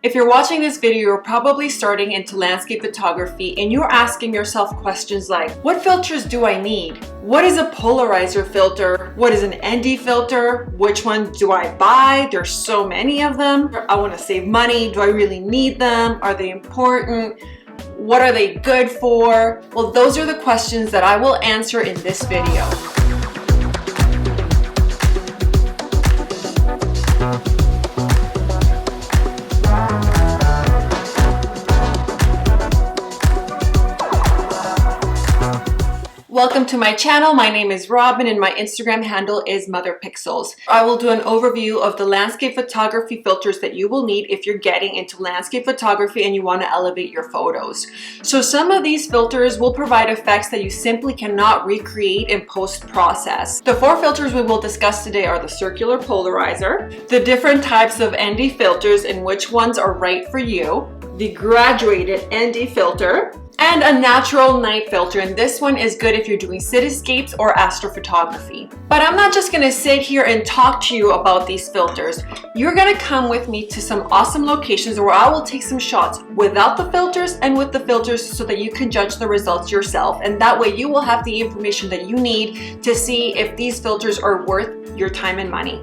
If you're watching this video, you're probably starting into landscape photography and you're asking yourself questions like, what filters do I need? What is a polarizer filter? What is an ND filter? Which one do I buy? There's so many of them. I want to save money. Do I really need them? Are they important? What are they good for? Well, those are the questions that I will answer in this video. Welcome to my channel. My name is Robin and my Instagram handle is MotherPixels. I will do an overview of the landscape photography filters that you will need if you're getting into landscape photography and you want to elevate your photos. So some of these filters will provide effects that you simply cannot recreate in post-process. The four filters we will discuss today are the circular polarizer, the different types of ND filters and which ones are right for you, the graduated ND filter, and a natural night filter, and this one is good if you're doing cityscapes or astrophotography. But I'm not just gonna sit here and talk to you about these filters. You're gonna come with me to some awesome locations where I will take some shots without the filters and with the filters so that you can judge the results yourself, and that way you will have the information that you need to see if these filters are worth your time and money.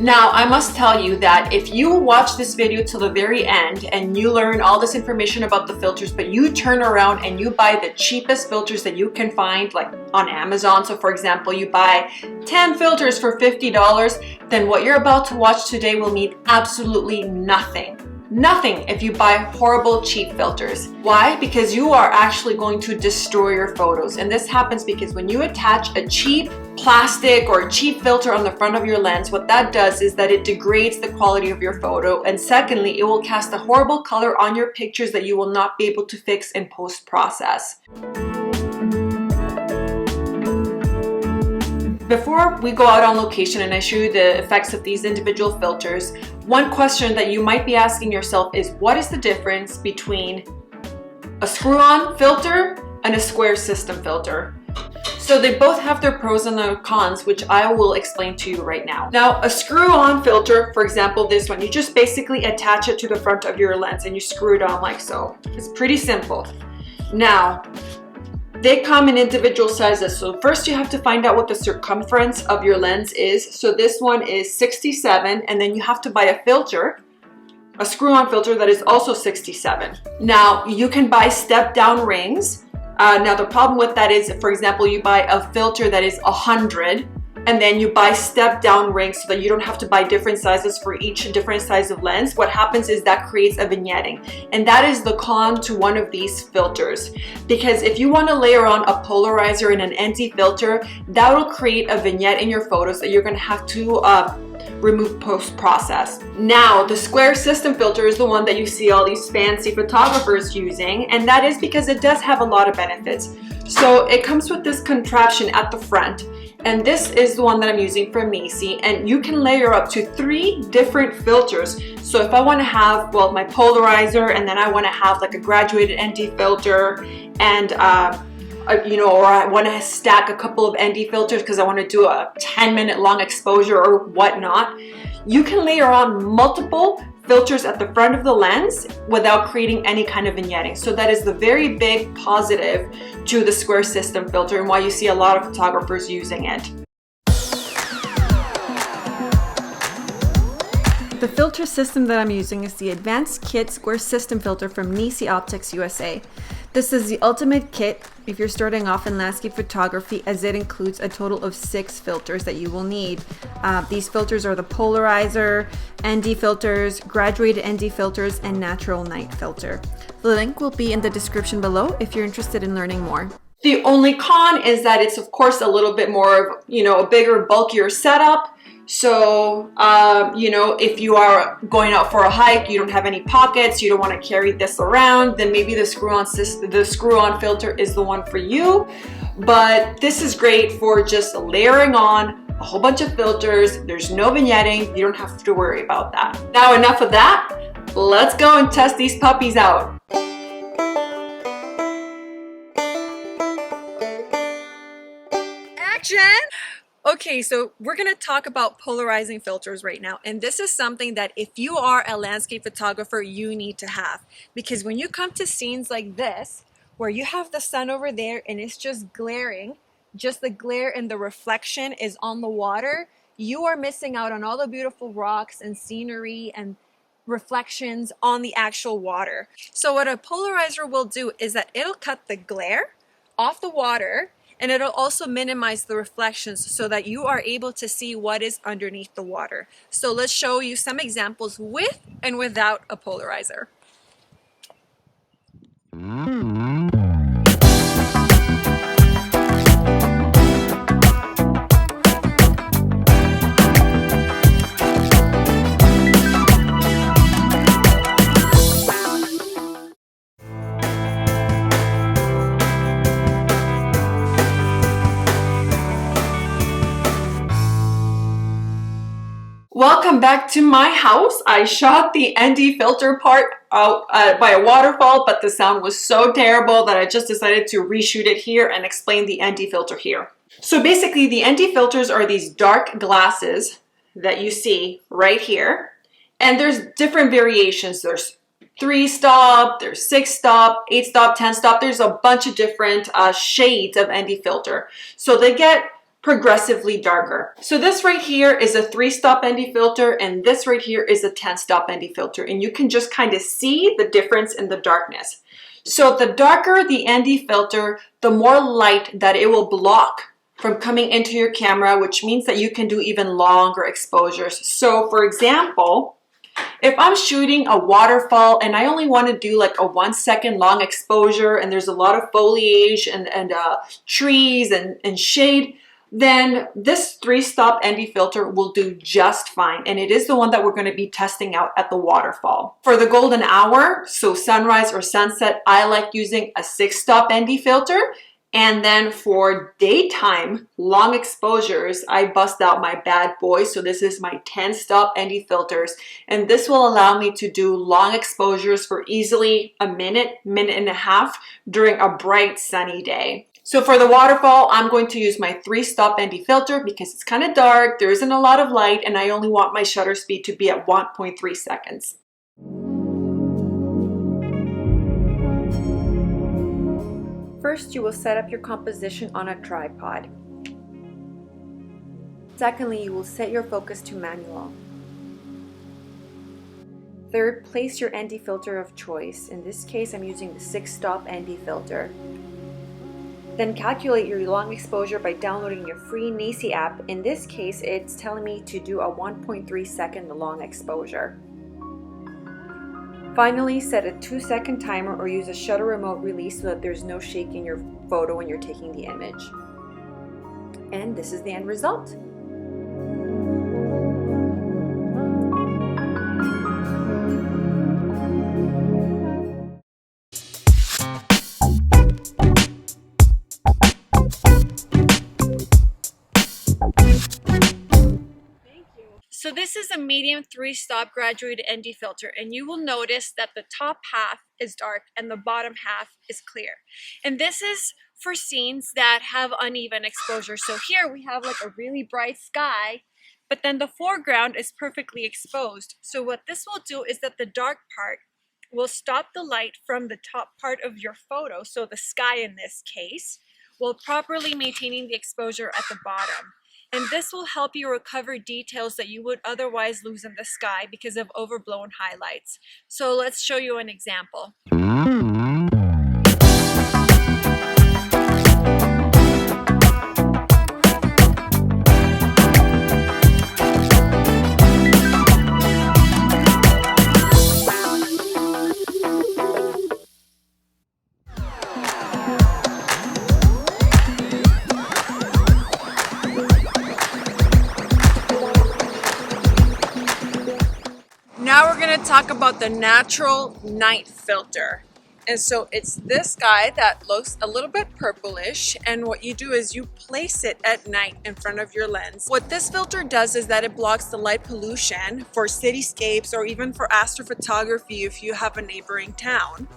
Now, I must tell you that if you watch this video till the very end and you learn all this information about the filters, but you turn around and you buy the cheapest filters that you can find, like on Amazon. So for example, you buy 10 filters for $50, then what you're about to watch today will mean absolutely nothing. Nothing if you buy horrible cheap filters. Why? Because you are actually going to destroy your photos. And this happens because when you attach a cheap plastic or a cheap filter on the front of your lens, what that does is that it degrades the quality of your photo. And secondly, it will cast a horrible color on your pictures that you will not be able to fix in post-process. Before we go out on location and I show you the effects of these individual filters, one question that you might be asking yourself is, what is the difference between a screw-on filter and a square system filter? So they both have their pros and their cons, which I will explain to you right now. Now, a screw-on filter, for example, this one, you just basically attach it to the front of your lens and you screw it on like so. It's pretty simple. Now, they come in individual sizes. So first you have to find out what the circumference of your lens is. So this one is 67, and then you have to buy a filter, a screw-on filter that is also 67. Now you can buy step-down rings. Now the problem with that is, for example, you buy a filter that is 100, and then you buy step-down rings so that you don't have to buy different sizes for each different size of lens. What happens is that creates a vignetting, and that is the con to one of these filters. Because if you want to layer on a polarizer and an ND filter, that will create a vignette in your photos that you're going to have to remove post-process. Now, the square system filter is the one that you see all these fancy photographers using, and that is because it does have a lot of benefits. So it comes with this contraption at the front, and this is the one that I'm using from Nisi, and you can layer up to 3 different filters. So if I want to have, well, my polarizer, and then I want to have like a graduated ND filter, and or I want to stack a couple of ND filters because I want to do a 10-minute long exposure or whatnot, you can layer on multiple filters at the front of the lens without creating any kind of vignetting. So that is the very big positive to the square system filter and why you see a lot of photographers using it. The filter system that I'm using is the Advanced Kit Square System Filter from Nisi Optics USA. This is the ultimate kit if you're starting off in landscape photography, as it includes a total of 6 filters that you will need. These filters are the polarizer, ND filters, graduated ND filters, and natural night filter. The link will be in the description below if you're interested in learning more. The only con is that it's of course a little bit more of, a bigger, bulkier setup. So, if you are going out for a hike, you don't have any pockets, you don't want to carry this around, then maybe the screw-on filter is the one for you. But this is great for just layering on a whole bunch of filters. There's no vignetting. You don't have to worry about that. Now, enough of that. Let's go and test these puppies out. Action! Okay, so we're gonna talk about polarizing filters right now. And this is something that if you are a landscape photographer, you need to have. Because when you come to scenes like this, where you have the sun over there and it's just glaring, just the glare and the reflection is on the water, you are missing out on all the beautiful rocks and scenery and reflections on the actual water. So what a polarizer will do is that it'll cut the glare off the water, and it'll also minimize the reflections so that you are able to see what is underneath the water. So let's show you some examples with and without a polarizer. Welcome back to my house. I shot the ND filter part out by a waterfall, but the sound was so terrible that I just decided to reshoot it here and explain the ND filter here. So basically the ND filters are these dark glasses that you see right here. And there's different variations. There's 3-stop, there's 6-stop, 8-stop, 10-stop. There's a bunch of different shades of ND filter. So they get progressively darker. So this right here is a 3-stop ND filter, and this right here is a 10-stop ND filter, and you can just kind of see the difference in the darkness. So the darker the ND filter, the more light that it will block from coming into your camera, which means that you can do even longer exposures. So for example, if I'm shooting a waterfall and I only want to do like a 1 second long exposure and there's a lot of foliage and trees and shade, then this 3-stop ND filter will do just fine. And it is the one that we're going to be testing out at the waterfall. For the golden hour, so sunrise or sunset, I like using a 6-stop ND filter. And then for daytime long exposures, I bust out my bad boy. So this is my 10-stop ND filters. And this will allow me to do long exposures for easily a minute, minute and a half during a bright sunny day. So for the waterfall, I'm going to use my 3-stop ND filter because it's kind of dark, there isn't a lot of light, and I only want my shutter speed to be at 1.3 seconds. First, you will set up your composition on a tripod. Secondly, you will set your focus to manual. Third, place your ND filter of choice. In this case, I'm using the 6-stop ND filter. Then calculate your long exposure by downloading your free NACI app. In this case, it's telling me to do a 1.3 second long exposure. Finally, set a 2-second timer or use a shutter remote release so that there's no shake in your photo when you're taking the image. And this is the end result. So this is a medium 3-stop graduated ND filter, and you will notice that the top half is dark and the bottom half is clear. And this is for scenes that have uneven exposure. So here we have like a really bright sky, but then the foreground is perfectly exposed. So what this will do is that the dark part will stop the light from the top part of your photo, so the sky in this case, while properly maintaining the exposure at the bottom. And this will help you recover details that you would otherwise lose in the sky because of overblown highlights. So let's show you an example. Now we're going to talk about the natural night filter. And so it's this guy that looks a little bit purplish, and what you do is you place it at night in front of your lens. What this filter does is that it blocks the light pollution for cityscapes or even for astrophotography if you have a neighboring town.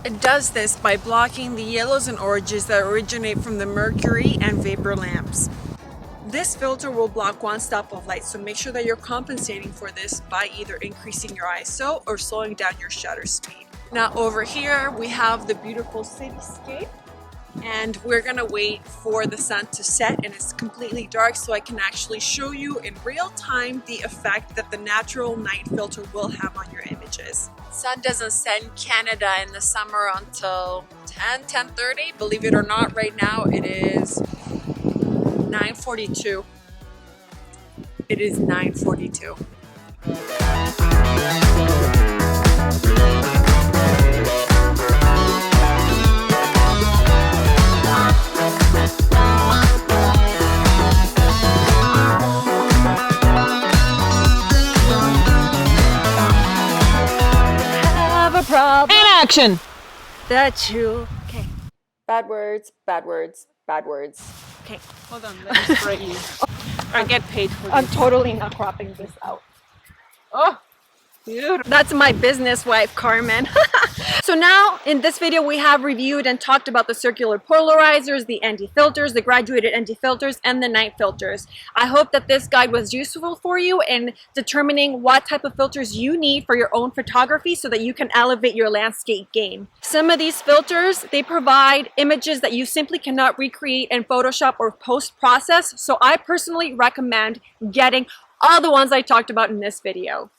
It does this by blocking the yellows and oranges that originate from the mercury and vapor lamps. This filter will block one stop of light, so make sure that you're compensating for this by either increasing your ISO or slowing down your shutter speed. Now over here we have the beautiful cityscape, and we're gonna wait for the sun to set and it's completely dark so I can actually show you in real time the effect that the natural night filter will have on your images. Sun doesn't set in Canada in the summer until 10:30. Believe it or not, right now it is 9:42. It is 9:42. Have a problem. And action! That you. Okay. Bad words, bad words, bad words. Okay. Hold on, let me spray you. I get paid for this. I'm totally not cropping this out. Oh, beautiful. That's my business wife, Carmen. So now in this video we have reviewed and talked about the circular polarizers, the anti-filters, the graduated anti-filters, and the night filters. I hope that this guide was useful for you in determining what type of filters you need for your own photography so that you can elevate your landscape game. Some of these filters, they provide images that you simply cannot recreate in Photoshop or post-process, so I personally recommend getting all the ones I talked about in this video.